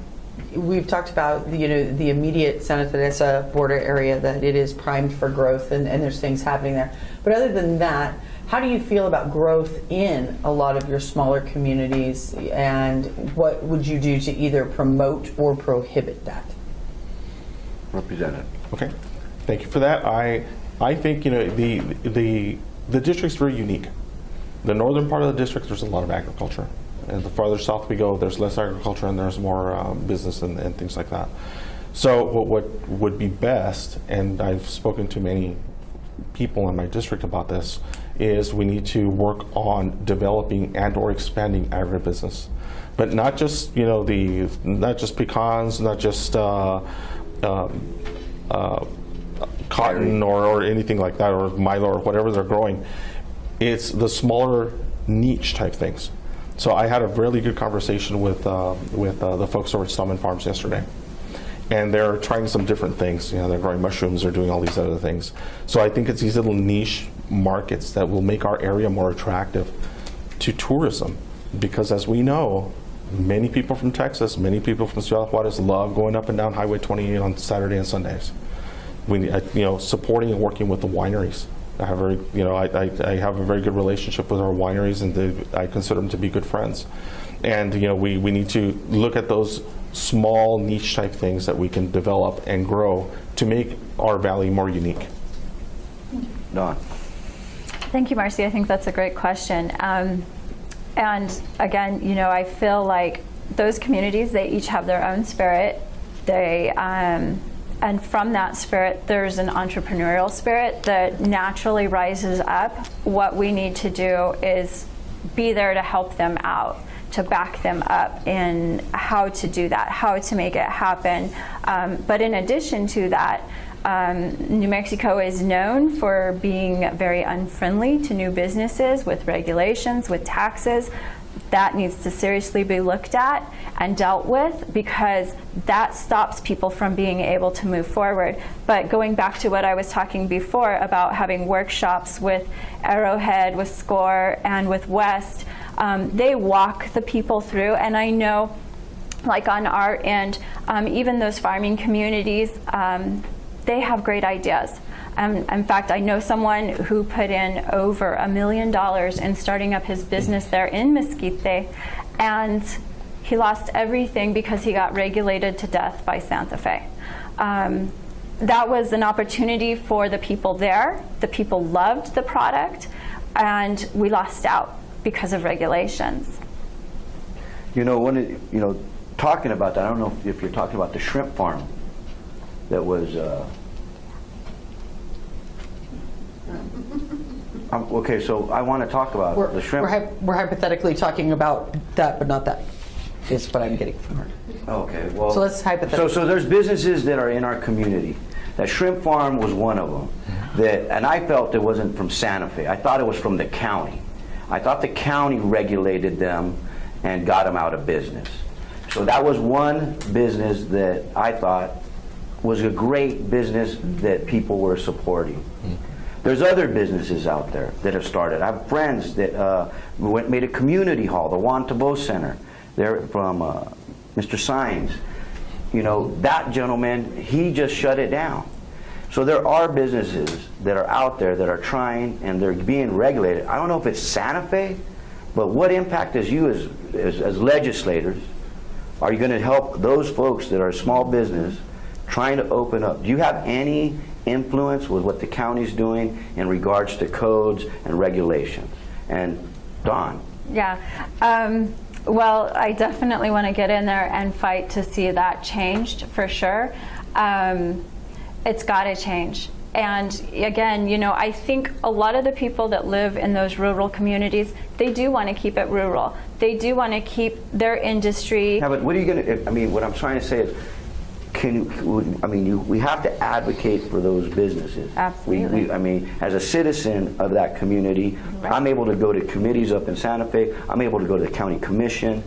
We've talked about the immediate Santa Teresa border area, that it is primed for growth, and there's things happening there. But other than that, how do you feel about growth in a lot of your smaller communities, and what would you do to either promote or prohibit that? Representative. Okay, thank you for that. I think the district's very unique. The northern part of the district, there's a lot of agriculture. And the farther south we go, there's less agriculture and there's more business and things like that. So what would be best, and I've spoken to many people in my district about this, is we need to work on developing and/or expanding agribusiness, but not just not just pecans, not just cotton or anything like that, or Milo or whatever they're growing. It's the smaller niche type things. So I had a really good conversation with the folks over at Stallman Farms yesterday, and they're trying some different things. They're growing mushrooms, they're doing all these other things. So I think it's these little niche markets that will make our area more attractive to tourism, because as we know, many people from Texas, many people from Ciudad Juarez love going up and down Highway 28 on Saturday and Sundays. We, supporting and working with the wineries. I have I have a very good relationship with our wineries, and I consider them to be good friends. And we need to look at those small niche type things that we can develop and grow to make our valley more unique. Don. Thank you, Marcy. I think that's a great question. And again, I feel like those communities, they each have their own spirit. And from that spirit, there's an entrepreneurial spirit that naturally rises up. What we need to do is be there to help them out, to back them up in how to do that, how to make it happen. But in addition to that, New Mexico is known for being very unfriendly to new businesses with regulations, with taxes. That needs to seriously be looked at and dealt with, because that stops people from being able to move forward. But going back to what I was talking before about having workshops with Arrowhead, with SCORE, and with West, they walk the people through. And I know, like on our end, even those farming communities, they have great ideas. In fact, I know someone who put in over $1 million in starting up his business there in Mesquite, and he lost everything because he got regulated to death by Santa Fe. That was an opportunity for the people there. The people loved the product, and we lost out because of regulations. Talking about that, I don't know if you're talking about the shrimp farm that was. Okay, so I want to talk about the shrimp. We're hypothetically talking about that, but not that. Is what I'm getting from her. Okay, well. So let's hypothetically. So there's businesses that are in our community. That shrimp farm was one of them. And I felt it wasn't from Santa Fe. I thought it was from the county. I thought the county regulated them and got them out of business. So that was one business that I thought was a great business that people were supporting. There's other businesses out there that have started. I have friends that made a community hall, the Juan Tabo Center. They're from Mr. Sines. That gentleman, he just shut it down. So there are businesses that are out there that are trying, and they're being regulated. I don't know if it's Santa Fe, but what impact as you as legislators are you going to help those folks that are small business trying to open up? Do you have any influence with what the county's doing in regards to codes and regulations? And Dawn. Yeah. Well, I definitely want to get in there and fight to see that changed, for sure. It's got to change. And again, I think a lot of the people that live in those rural communities, they do want to keep it rural. They do want to keep their industry. Yeah, but what are you going to, what I'm trying to say is, we have to advocate for those businesses. Absolutely. As a citizen of that community, right. I'm able to go to committees up in Santa Fe. I'm able to go to the county commission.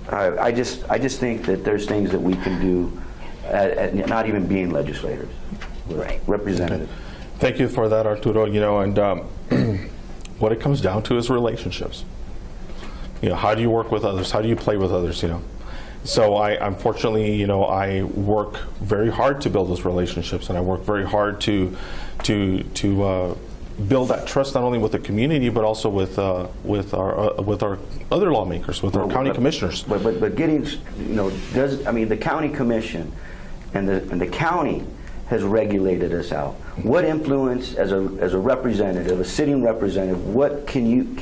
I just think that there's things that we can do, at not even being legislators, right. Representatives. Thank you for that, Arturo. And what it comes down to is relationships. How do you work with others? How do you play with others? So unfortunately, I work very hard to build those relationships, and I work very hard to build that trust not only with the community but also with our other lawmakers, with our county commissioners. But getting, the county commission and the county has regulated us out. What influence, as a representative, a sitting representative,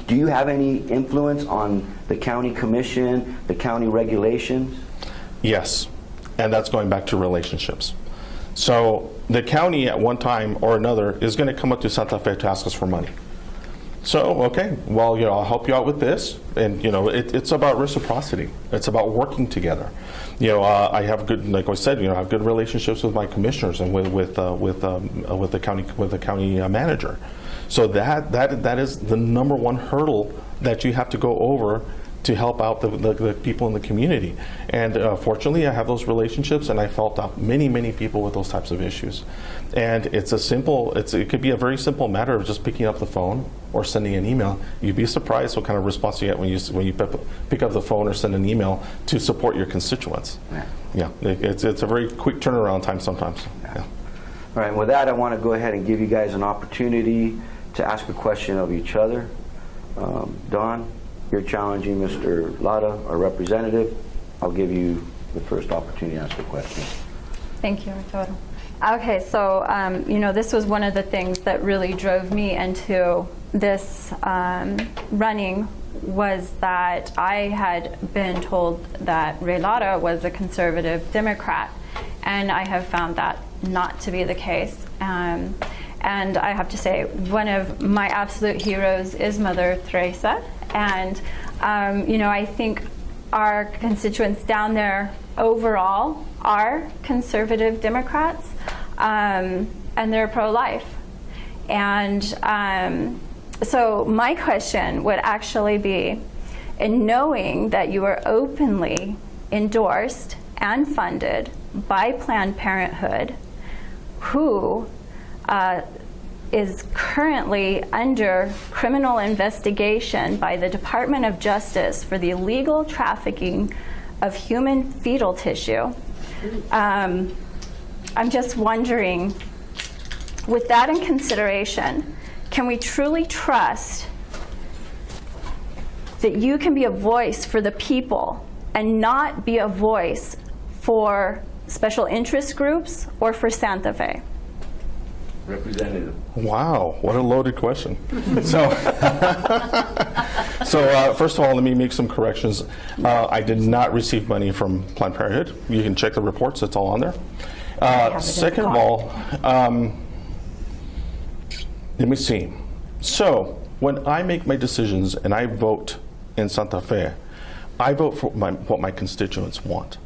do you have any influence on the county commission, the county regulations? Yes, and that's going back to relationships. So the county at one time or another is going to come up to Santa Fe to ask us for money. So, okay, well, I'll help you out with this. And, it's about reciprocity. It's about working together. I have good, like I said, I have good relationships with my commissioners and with the county manager. So that is the number one hurdle that you have to go over to help out the people in the community. And fortunately, I have those relationships, and I helped out many people with those types of issues. And it could be a very simple matter of just picking up the phone or sending an email. You'd be surprised what kind of response you get when you pick up the phone or send an email to support your constituents. Yeah, it's a very quick turnaround time sometimes. Yeah. All right, and with that, I want to go ahead and give you guys an opportunity to ask a question of each other. Don, you're challenging Mr. Lada, our representative. I'll give you the first opportunity to ask a question. Thank you, Arturo. Okay, so this was one of the things that really drove me into this running, was that I had been told that Ray Lara was a conservative Democrat, and I have found that not to be the case. And I have to say, one of my absolute heroes is Mother Teresa, and I think our constituents down there overall are conservative Democrats, and they're pro-life. And so my question would actually be, in knowing that you are openly endorsed and funded by Planned Parenthood, who is currently under criminal investigation by the Department of Justice for the illegal trafficking of human fetal tissue. I'm just wondering, with that in consideration, can we truly trust that you can be a voice for the people and not be a voice for special interest groups or for Santa Fe? Representative. Wow, what a loaded question. So first of all, let me make some corrections. I did not receive money from Planned Parenthood. You can check the reports, it's all on there. Second of all, let me see. So when I make my decisions and I vote in Santa Fe, I vote for what my constituents want.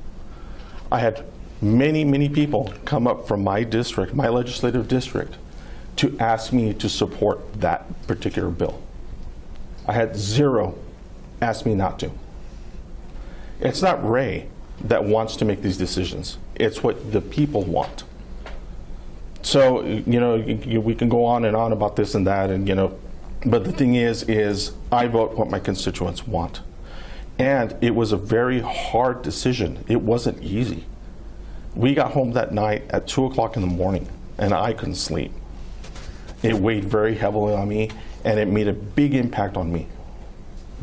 I had many people come up from my district, my legislative district, to ask me to support that particular bill. I had 0 ask me not to. It's not Ray that wants to make these decisions. It's what the people want. So, we can go on and on about this and that, and but the thing is I vote what my constituents want. And it was a very hard decision. It wasn't easy. We got home that night at 2 o'clock in the morning, and I couldn't sleep. It weighed very heavily on me, and it made a big impact on me.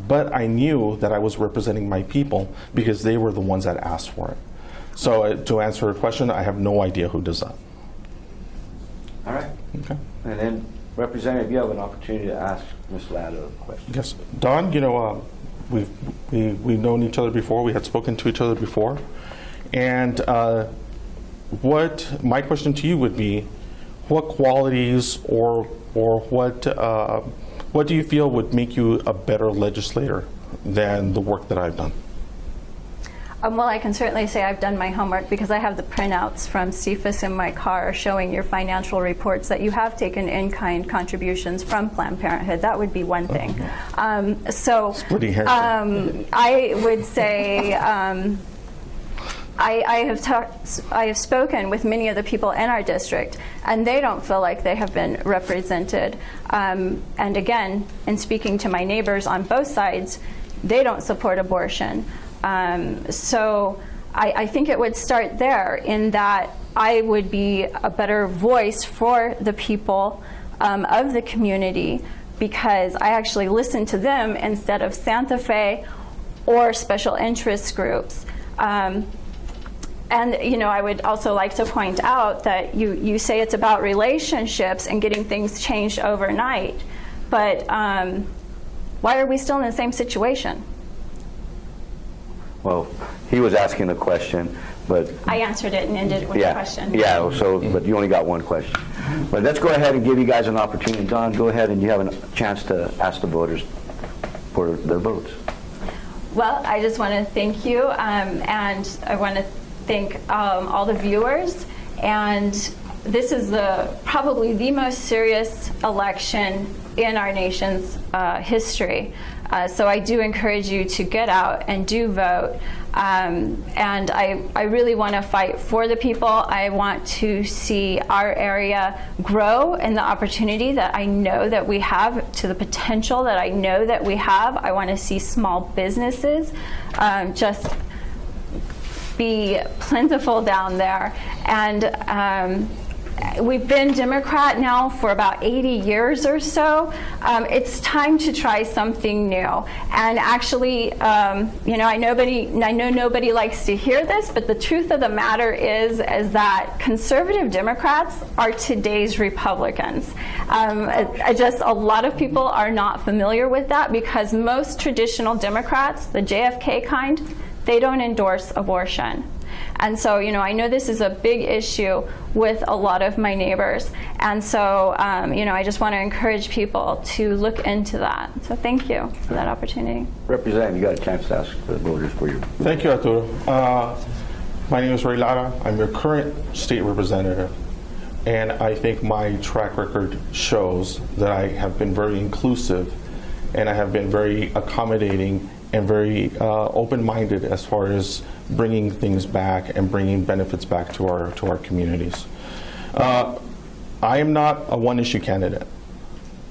But I knew that I was representing my people because they were the ones that asked for it. So to answer your question, I have no idea who does that. All right. Okay. And then, Representative, you have an opportunity to ask Ms. Latta a question. Yes. Don, we've known each other before. We had spoken to each other before. And what my question to you would be, what qualities or what do you feel would make you a better legislator than the work that I've done? Well, I can certainly say I've done my homework, because I have the printouts from CFIS in my car showing your financial reports that you have taken in-kind contributions from Planned Parenthood. That would be one thing. Splitting hairs. I would say I have spoken with many of the people in our district, and they don't feel like they have been represented. And again, in speaking to my neighbors on both sides, they don't support abortion. So I think it would start there, in that I would be a better voice for the people of the community, because I actually listen to them instead of Santa Fe or special interest groups. And I would also like to point out that you say it's about relationships and getting things changed overnight, but why are we still in the same situation? Well, he was asking a question, but I answered it and ended it with a question. Yeah, but you only got one question. But let's go ahead and give you guys an opportunity. Don, go ahead, and you have a chance to ask the voters for their votes. Well, I just want to thank you, and I want to thank all the viewers. And this is probably the most serious election in our nation's history. So I do encourage you to get out and do vote. And I really want to fight for the people. I want to see our area grow in the opportunity that I know that we have, to the potential that I know that we have. I want to see small businesses just be plentiful down there. And we've been Democrat now for about 80 years or so. It's time to try something new. And actually, I know nobody likes to hear this, but the truth of the matter is that conservative Democrats are today's Republicans. Just a lot of people are not familiar with that because most traditional Democrats, the JFK kind, they don't endorse abortion. And so, I know this is a big issue with a lot of my neighbors. And so, I just want to encourage people to look into that. So thank you for that opportunity. Representative, you got a chance to ask the voters for your... Thank you, Arturo. My name is Ray Lara. I'm your current state representative. And I think my track record shows that I have been very inclusive and I have been very accommodating and very open-minded as far as bringing things back and bringing benefits back to our communities. I am not a one-issue candidate.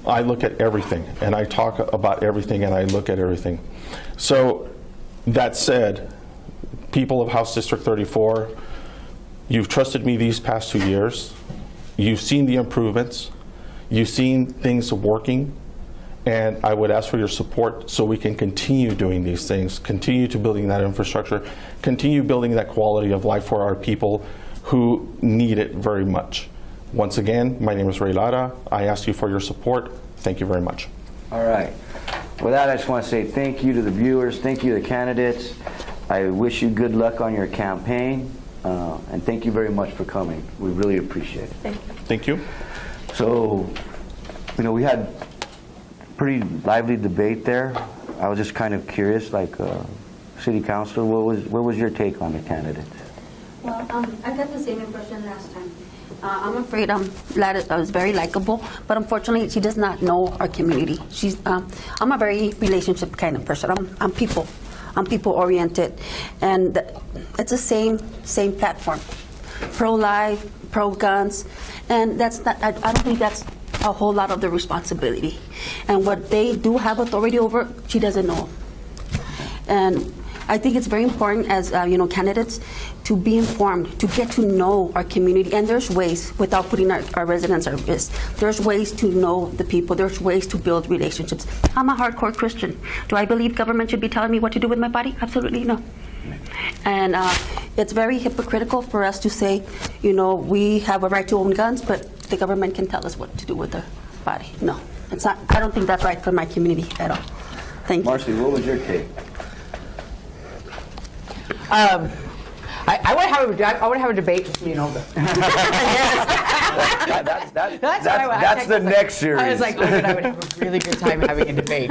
I look at everything, and I talk about everything, and I look at everything. So that said, people of House District 34, you've trusted me these past 2 years. You've seen the improvements. You've seen things working. And I would ask for your support so we can continue doing these things, continue to building that infrastructure, continue building that quality of life for our people who need it very much. Once again, my name is Ray Lara. I ask you for your support. Thank you very much. All right. With that, I just want to say thank you to the viewers, thank you to the candidates. I wish you good luck on your campaign, and thank you very much for coming. We really appreciate it. Thank you. So, we had pretty lively debate there. I was just kind of curious, like City Councilor, what was your take on the candidates? Well, I got the same impression last time. I'm afraid I was very likable, but unfortunately, she does not know our community. I'm a very relationship kind of person. I'm people oriented, and it's the same platform, pro-life, pro-guns, and that's not. I don't think that's a whole lot of the responsibility. And what they do have authority over, she doesn't know. And I think it's very important as candidates to be informed, to get to know our community. And there's ways, without putting our residents at risk, there's ways to know the people, there's ways to build relationships. I'm a hardcore Christian. Do I believe government should be telling me what to do with my body? Absolutely no. And it's very hypocritical for us to say, we have a right to own guns, but the government can tell us what to do with their body. No, it's not. I don't think that's right for my community at all. Thank you. Marcy, what was your take? I want to have a debate with you. That's the next series. I was like, I would have a really good time having a debate.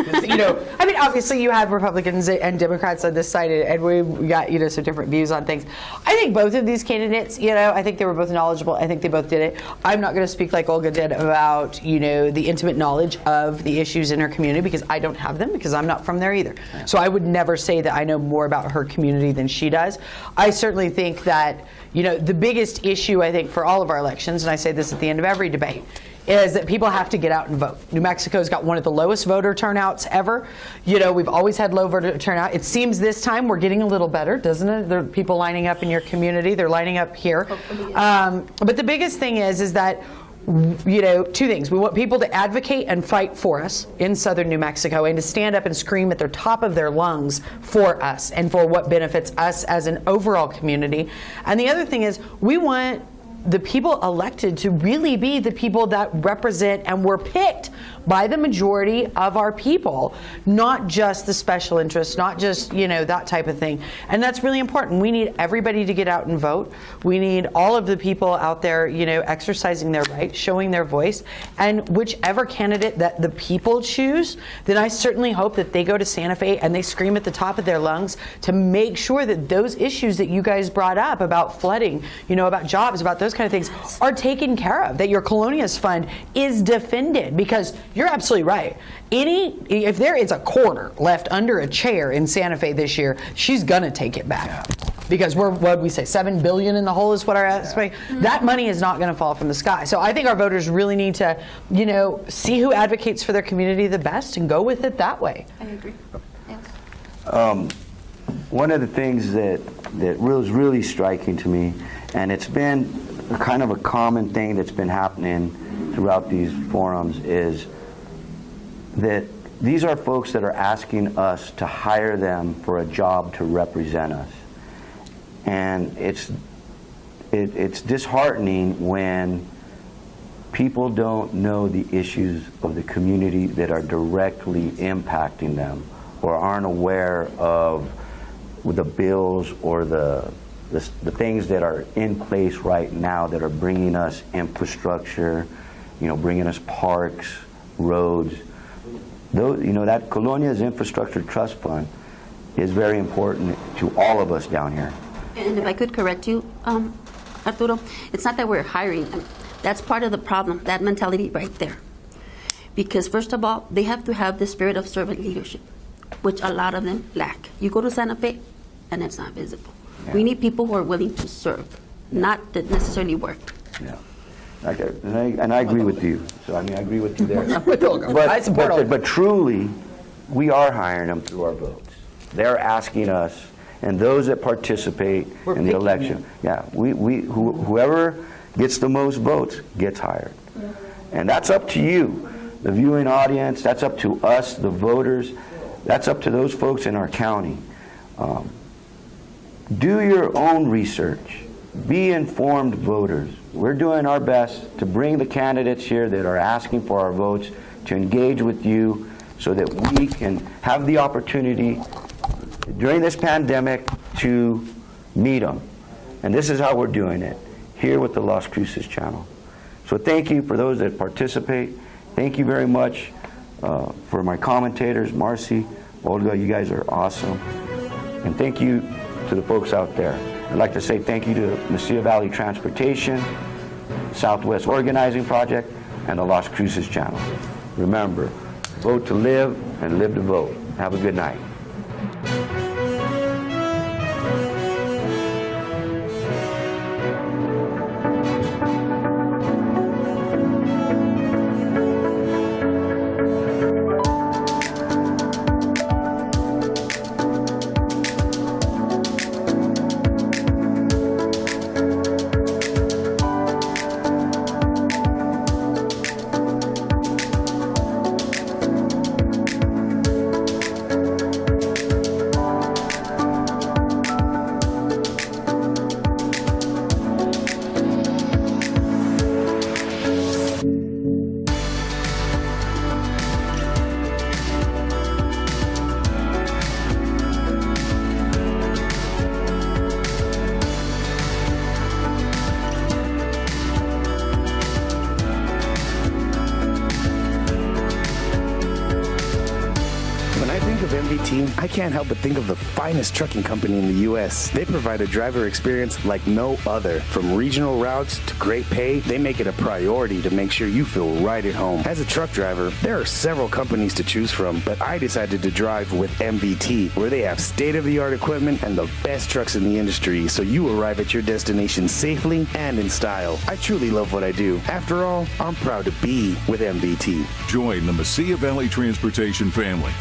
Obviously you have Republicans and Democrats on this side, and we got some different views on things. I think both of these candidates, I think they were both knowledgeable. I think they both did it. I'm not going to speak like Olga did about the intimate knowledge of the issues in her community because I don't have them because I'm not from there either. Yeah. So I would never say that I know more about her community than she does. I certainly think that the biggest issue I think for all of our elections, and I say this at the end of every debate, is that people have to get out and vote. New Mexico's got one of the lowest voter turnouts ever. We've always had low voter turnout. It seems this time we're getting a little better, doesn't it? There are people lining up in your community. They're lining up here. But the biggest thing is that two things. We want people to advocate and fight for us in southern New Mexico and to stand up and scream at the top of their lungs for us and for what benefits us as an overall community. And the other thing is we want the people elected to really be the people that represent and were picked by the majority of our people, not just the special interests, not just, that type of thing. And that's really important. We need everybody to get out and vote. We need all of the people out there, exercising their right, showing their voice. And whichever candidate that the people choose, then I certainly hope that they go to Santa Fe and they scream at the top of their lungs to make sure that those issues that you guys brought up about flooding, about jobs, about those kind of things are taken care of, that your Colonias Fund is defended, because you're absolutely right. If there is a quarter left under a chair in Santa Fe this year, she's gonna take it back. Yeah. Because what'd we say, $7 billion in the hole is what our estimate. That money is not gonna fall from the sky. So I think our voters really need to, see who advocates for their community the best and go with it that way. I agree. Yes. One of the things that was really striking to me, and it's been kind of a common thing that's been happening throughout these forums is that these are folks that are asking us to hire them for a job to represent us. And it's disheartening when people don't know the issues of the community that are directly impacting them, or aren't aware of the bills or the things that are in place right now that are bringing us infrastructure, bringing us parks, roads. Those, that Colonia's Infrastructure Trust Fund is very important to all of us down here. And if I could correct you, Arturo, it's not that we're hiring them. That's part of the problem, that mentality right there. Because first of all, they have to have the spirit of servant leadership, which a lot of them lack. You go to Santa Fe, and it's not visible. Yeah. We need people who are willing to serve, not to necessarily work. Yeah. Okay. And I agree with you. So, I agree with you there. I support all. But truly, we are hiring them through our votes. They're asking us, and those that participate in the election. Yeah, whoever gets the most votes gets hired. And that's up to you, the viewing audience. That's up to us, the voters. That's up to those folks in our county. Do your own research. Be informed voters. We're doing our best to bring the candidates here that are asking for our votes to engage with you so that we can have the opportunity during this pandemic to meet them. And this is how we're doing it, here with the Las Cruces channel. So thank you for those that participate. Thank you very much for my commentators, Marcy, Olga, you guys are awesome. And thank you to the folks out there. I'd like to say thank you to Mesilla Valley Transportation, Southwest Organizing Project, and the Las Cruces channel. Remember, vote to live and live to vote. Have a good night. I can't help but think of the finest trucking company in the U.S. They provide a driver experience like no other. From regional routes to great pay, they make it a priority to make sure you feel right at home. As a truck driver, there are several companies to choose from, but I decided to drive with MVT, where they have state-of-the-art equipment and the best trucks in the industry, so you arrive at your destination safely and in style. I truly love what I do. After all, I'm proud to be with MVT. Join the Mesilla Valley Transportation family.